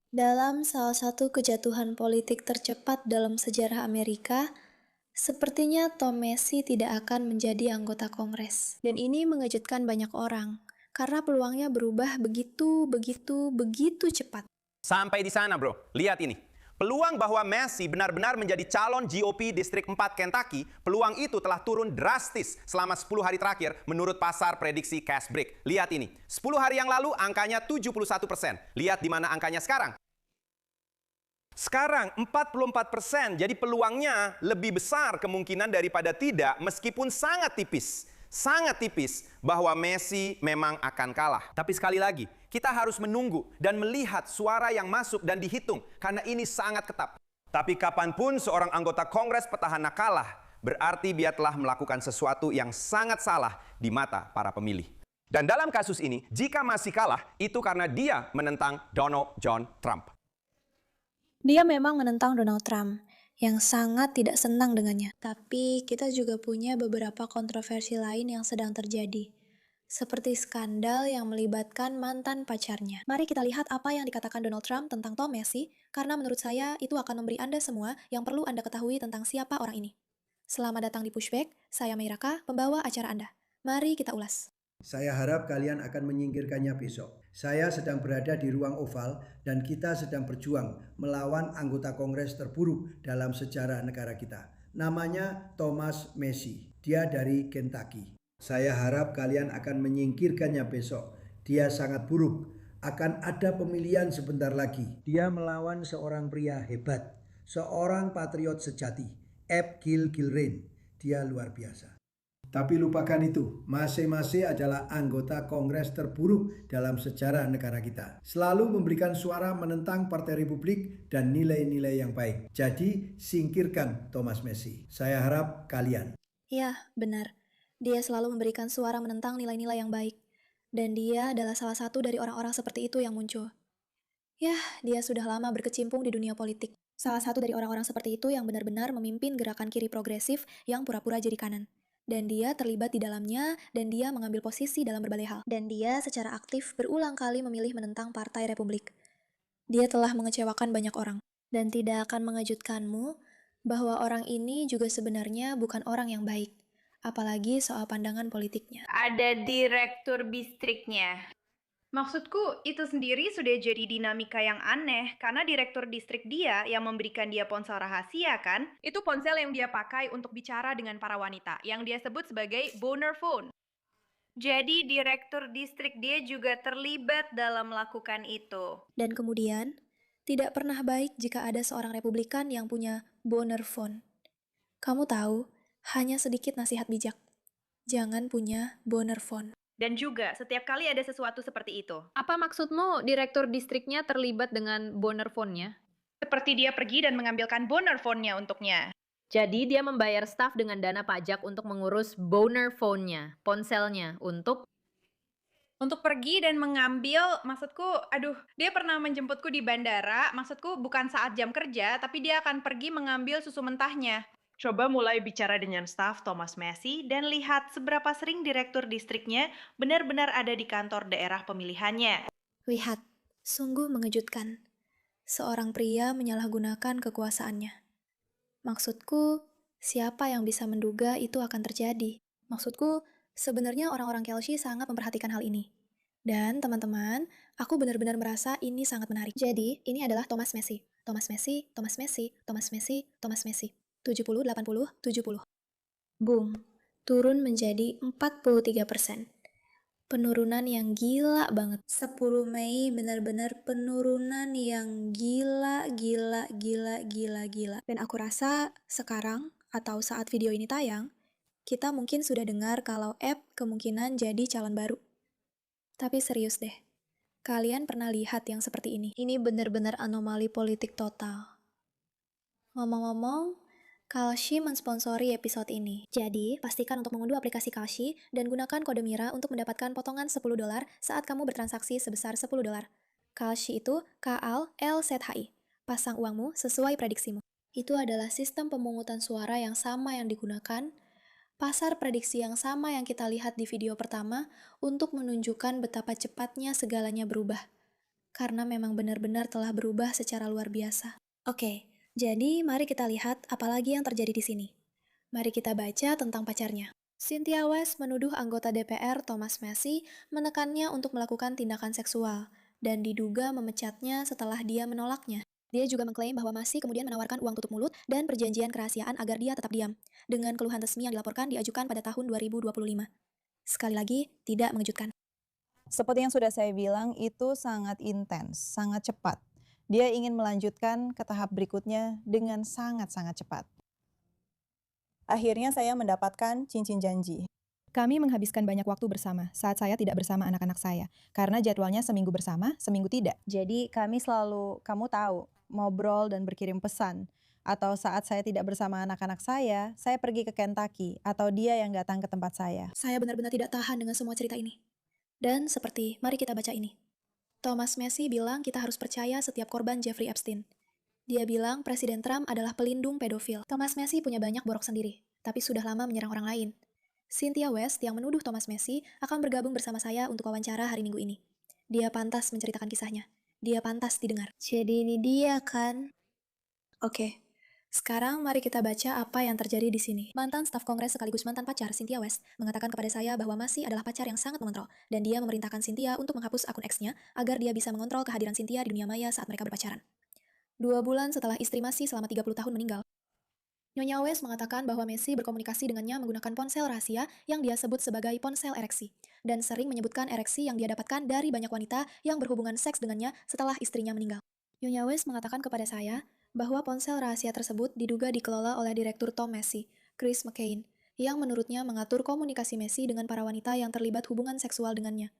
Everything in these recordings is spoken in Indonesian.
Dalam salah satu kejatuhan politik tercepat dalam sejarah Amerika, sepertinya Tom Macy tidak akan menjadi anggota Kongres. Dan ini mengejutkan banyak orang, karena peluangnya berubah begitu cepat. Sampai di sana, bro. Lihat ini. Peluang bahwa Macy benar-benar menjadi calon GOP Distrik 4 Kentucky, peluang itu telah turun drastis selama 10 hari terakhir menurut pasar prediksi cash break. Lihat ini. 10 hari yang lalu angkanya 71%. Lihat di mana angkanya sekarang. Sekarang 44%, jadi peluangnya lebih besar kemungkinan daripada tidak meskipun sangat tipis. Sangat tipis bahwa Macy memang akan kalah. Tapi sekali lagi, kita harus menunggu dan melihat suara yang masuk dan dihitung karena ini sangat ketat. Tapi kapanpun seorang anggota Kongres petahana kalah, berarti dia telah melakukan sesuatu yang sangat salah di mata para pemilih. Dan dalam kasus ini, jika masih kalah, itu karena dia menentang Donald John Trump. Dia memang menentang Donald Trump, yang sangat tidak senang dengannya. Tapi kita juga punya beberapa kontroversi lain yang sedang terjadi. Seperti skandal yang melibatkan mantan pacarnya. Mari kita lihat apa yang dikatakan Donald Trump tentang Tom Macy, karena menurut saya itu akan memberi Anda semua yang perlu Anda ketahui tentang siapa orang ini. Selamat datang di Pushback, saya Meiraka, pembawa acara Anda. Mari kita ulas. Saya harap kalian akan menyingkirkannya besok. Saya sedang berada di ruang oval dan kita sedang berjuang melawan anggota Kongres terburuk dalam sejarah negara kita. Namanya Thomas Macy. Dia dari Kentucky. Saya harap kalian akan menyingkirkannya besok. Dia sangat buruk. Akan ada pemilihan sebentar lagi. Dia melawan seorang pria hebat, seorang patriot sejati, Abe Gilrain. Dia luar biasa. Tapi lupakan itu, Macy adalah anggota Kongres terburuk dalam sejarah negara kita. Selalu memberikan suara menentang Partai Republik dan nilai-nilai yang baik. Jadi, singkirkan Thomas Macy. Saya harap kalian. Ya, benar. Dia selalu memberikan suara menentang nilai-nilai yang baik. Dan dia adalah salah satu dari orang-orang seperti itu yang muncul. Yah, dia sudah lama berkecimpung di dunia politik. Salah satu dari orang-orang seperti itu yang benar-benar memimpin gerakan kiri progresif yang pura-pura jadi kanan. Dan dia terlibat di dalamnya, dan dia mengambil posisi dalam berbagai hal. Dan dia secara aktif berulang kali memilih menentang Partai Republik. Dia telah mengecewakan banyak orang. Dan tidak akan mengejutkanmu bahwa orang ini juga sebenarnya bukan orang yang baik. Apalagi soal pandangan politiknya. Ada direktur distriknya. Maksudku, itu sendiri sudah jadi dinamika yang aneh, karena direktur distrik dia yang memberikan dia ponsel rahasia, kan? Itu ponsel yang dia pakai untuk bicara dengan para wanita, yang dia sebut sebagai boner phone. Jadi direktur distrik dia juga terlibat dalam melakukan itu. Dan kemudian, tidak pernah baik jika ada seorang Republikan yang punya boner phone. Kamu tahu, hanya sedikit nasihat bijak. Jangan punya boner phone. Dan juga, setiap kali ada sesuatu seperti itu. Apa maksudmu direktur distriknya terlibat dengan boner phone-nya? Seperti dia pergi dan mengambilkan boner phone-nya untuknya. Jadi dia membayar staf dengan dana pajak untuk mengurus boner phone-nya, ponselnya, untuk pergi dan mengambil, maksudku, dia pernah menjemputku di bandara, maksudku bukan saat jam kerja, tapi dia akan pergi mengambil susu mentahnya. Coba mulai bicara dengan staf Thomas Macy dan lihat seberapa sering direktur distriknya benar-benar ada di kantor daerah pemilihannya. Lihat, sungguh mengejutkan. Seorang pria menyalahgunakan kekuasaannya. Maksudku, siapa yang bisa menduga itu akan terjadi? Maksudku, sebenarnya orang-orang Kelsey sangat memperhatikan hal ini. Dan teman-teman, aku benar-benar merasa ini sangat menarik. Jadi, ini adalah Thomas Macy. Thomas Macy, Thomas Macy, Thomas Macy, Thomas Macy. 70, 80, 70. Boom, turun menjadi 43%. Penurunan yang gila banget. 10 Mei benar-benar penurunan yang gila. Dan aku rasa sekarang, atau saat video ini tayang, kita mungkin sudah dengar kalau Abe kemungkinan jadi calon baru. Tapi serius deh, kalian pernah lihat yang seperti ini? Ini benar-benar anomali politik total. Ngomong-ngomong, Kalshi mensponsori episode ini. Jadi, pastikan untuk mengunduh aplikasi Kalshi dan gunakan kode Mira untuk mendapatkan potongan $10 saat kamu bertransaksi sebesar $10. Kalshi itu KALSZHI. Pasang uangmu sesuai prediksimu. Itu adalah sistem pemungutan suara yang sama yang digunakan, pasar prediksi yang sama yang kita lihat di video pertama untuk menunjukkan betapa cepatnya segalanya berubah. karena memang benar-benar telah berubah secara luar biasa. Oke, jadi mari kita lihat apa lagi yang terjadi di sini. Mari kita baca tentang pacarnya. Cynthia West menuduh anggota DPR Thomas Massie menekannya untuk melakukan tindakan seksual dan diduga memecatnya setelah dia menolaknya. Dia juga mengklaim bahwa Massie kemudian menawarkan uang tutup mulut dan perjanjian kerahasiaan agar dia tetap diam, dengan keluhan resmi yang dilaporkan diajukan pada tahun 2025. Sekali lagi, tidak mengejutkan. Seperti yang sudah saya bilang, itu sangat intens, sangat cepat. Dia ingin melanjutkan ke tahap berikutnya dengan sangat-sangat cepat. Akhirnya saya mendapatkan cincin janji. Kami menghabiskan banyak waktu bersama saat saya tidak bersama anak-anak saya, karena jadwalnya seminggu bersama, seminggu tidak. Jadi kami selalu, kamu tahu, ngobrol dan berkirim pesan. Atau saat saya tidak bersama anak-anak saya pergi ke Kentucky, atau dia yang datang ke tempat saya. Saya benar-benar tidak tahan dengan semua cerita ini. Dan seperti, mari kita baca ini. Thomas Massie bilang kita harus percaya setiap korban Jeffrey Epstein. Dia bilang Presiden Trump adalah pelindung pedofil. Thomas Massie punya banyak borok sendiri, tapi sudah lama menyerang orang lain. Cynthia West yang menuduh Thomas Massie akan bergabung bersama saya untuk wawancara hari Minggu ini. Dia pantas menceritakan kisahnya. Dia pantas didengar. Jadi ini dia kan? Oke. Sekarang mari kita baca apa yang terjadi di sini. Mantan staf Kongres sekaligus mantan pacar Cynthia West mengatakan kepada saya bahwa Massie adalah pacar yang sangat mengontrol dan dia memerintahkan Cynthia untuk menghapus akun X-nya agar dia bisa mengontrol kehadiran Cynthia di dunia maya saat mereka berpacaran. 2 bulan setelah istri Massie selama 30 tahun meninggal, Nyonya West mengatakan bahwa Massie berkomunikasi dengannya menggunakan ponsel rahasia yang dia sebut sebagai ponsel ereksi dan sering menyebutkan ereksi yang dia dapatkan dari banyak wanita yang berhubungan seks dengannya setelah istrinya meninggal. Nyonya West mengatakan kepada saya bahwa ponsel rahasia tersebut diduga dikelola oleh Direktur Tom Massie, Chris McCain, yang menurutnya mengatur komunikasi Massie dengan para wanita yang terlibat hubungan seksual dengannya.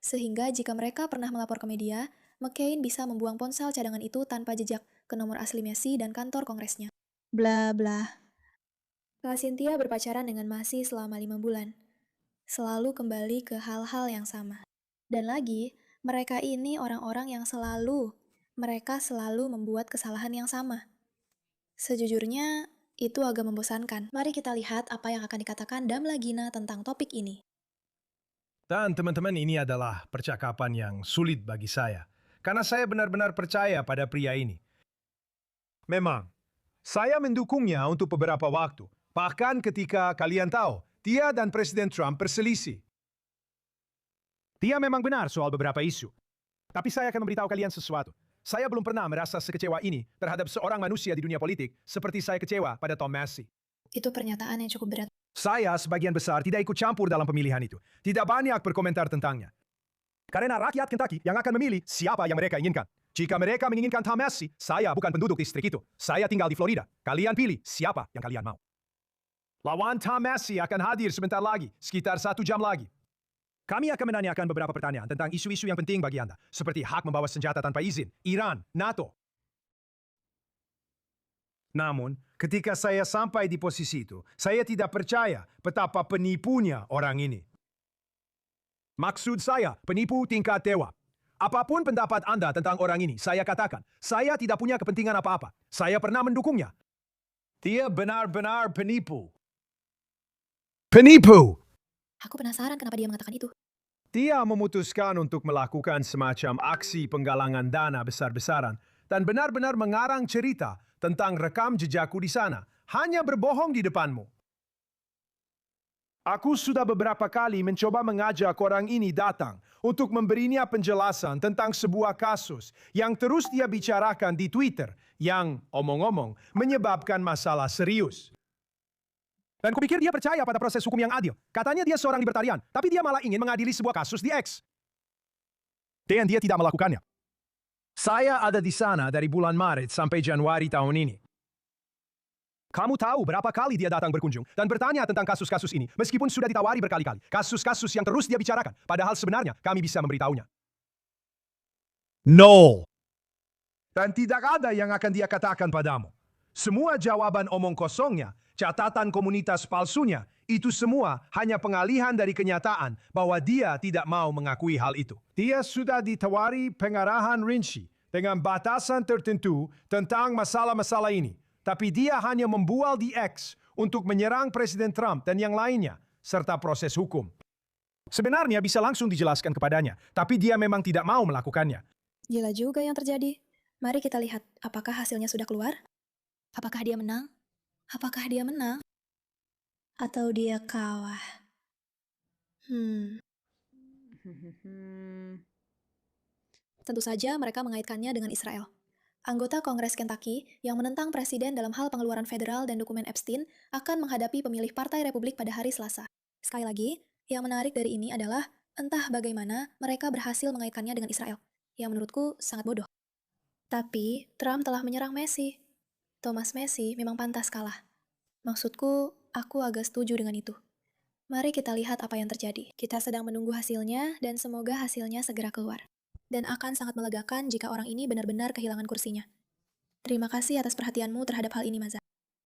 Sehingga jika mereka pernah melapor ke media, McCain bisa membuang ponsel cadangan itu tanpa jejak ke nomor asli Massie dan kantor kongresnya. Bla bla. Kak Cynthia berpacaran dengan Massie selama 5 bulan. Selalu kembali ke hal-hal yang sama. Dan lagi, mereka ini orang-orang yang mereka selalu membuat kesalahan yang sama. Sejujurnya, itu agak membosankan. Mari kita lihat apa yang akan dikatakan Damla Gina tentang topik ini. Dan teman-teman, ini adalah percakapan yang sulit bagi saya. Karena saya benar-benar percaya pada pria ini. Memang, saya mendukungnya untuk beberapa waktu. Bahkan ketika kalian tahu, dia dan Presiden Trump berselisih. Dia memang benar soal beberapa isu. Tapi saya akan memberitahu kalian sesuatu. Saya belum pernah merasa sekecewa ini terhadap seorang manusia di dunia politik seperti saya kecewa pada Tom Massie. Itu pernyataan yang cukup berat. Saya sebagian besar tidak ikut campur dalam pemilihan itu. Tidak banyak berkomentar tentangnya. Karena rakyat Kentucky yang akan memilih siapa yang mereka inginkan. Jika mereka menginginkan Tom Massie, saya bukan penduduk distrik itu. Saya tinggal di Florida. Kalian pilih siapa yang kalian mau. Lawan Tom Massie akan hadir sebentar lagi, sekitar 1 jam lagi. Kami akan menanyakan beberapa pertanyaan tentang isu-isu yang penting bagi Anda, seperti hak membawa senjata tanpa izin, Iran, NATO. Namun, ketika saya sampai di posisi itu, saya tidak percaya betapa penipunya orang ini. Maksud saya, penipu tingkat dewa. Apapun pendapat Anda tentang orang ini, saya katakan, saya tidak punya kepentingan apa-apa. Saya pernah mendukungnya. Dia benar-benar penipu. Penipu! Aku penasaran kenapa dia mengatakan itu. Dia memutuskan untuk melakukan semacam aksi penggalangan dana besar-besaran dan benar-benar mengarang cerita tentang rekam jejakku di sana, hanya berbohong di depanmu. Aku sudah beberapa kali mencoba mengajak orang ini datang untuk memberinya penjelasan tentang sebuah kasus yang terus dia bicarakan di Twitter yang, omong-omong, menyebabkan masalah serius. Dan kupikir dia percaya pada proses hukum yang adil. Katanya dia seorang libertarian, tapi dia malah ingin mengadili sebuah kasus di X. Dan dia tidak melakukannya. Saya ada di sana dari bulan Maret sampai Januari tahun ini. Kamu tahu berapa kali dia datang berkunjung dan bertanya tentang kasus-kasus ini, meskipun sudah ditawari berkali-kali. Kasus-kasus yang terus dia bicarakan, padahal sebenarnya kami bisa memberitahunya. Nol. Dan tidak ada yang akan dia katakan padamu. Semua jawaban omong kosongnya, catatan komunitas palsunya, itu semua hanya pengalihan dari kenyataan bahwa dia tidak mau mengakui hal itu. Dia sudah ditawari pengarahan rinci dengan batasan tertentu tentang masalah-masalah ini. Tapi dia hanya membual di X untuk menyerang Presiden Trump dan yang lainnya, serta proses hukum. Sebenarnya bisa langsung dijelaskan kepadanya, tapi dia memang tidak mau melakukannya. Gila juga yang terjadi. Mari kita lihat, apakah hasilnya sudah keluar? Apakah dia menang? Apakah dia menang? Atau dia kalah? Tentu saja mereka mengaitkannya dengan Israel. Anggota Kongres Kentucky yang menentang presiden dalam hal pengeluaran federal dan dokumen Epstein akan menghadapi pemilih Partai Republik pada hari Selasa. Sekali lagi, yang menarik dari ini adalah entah bagaimana mereka berhasil mengaitkannya dengan Israel, yang menurutku sangat bodoh. Tapi, Trump telah menyerang Messi. Thomas Messi memang pantas kalah. Maksudku, aku agak setuju dengan itu. Mari kita lihat apa yang terjadi. Kita sedang menunggu hasilnya, dan semoga hasilnya segera keluar. Dan akan sangat melegakan jika orang ini benar-benar kehilangan kursinya. Terima kasih atas perhatianmu terhadap hal ini, Maza.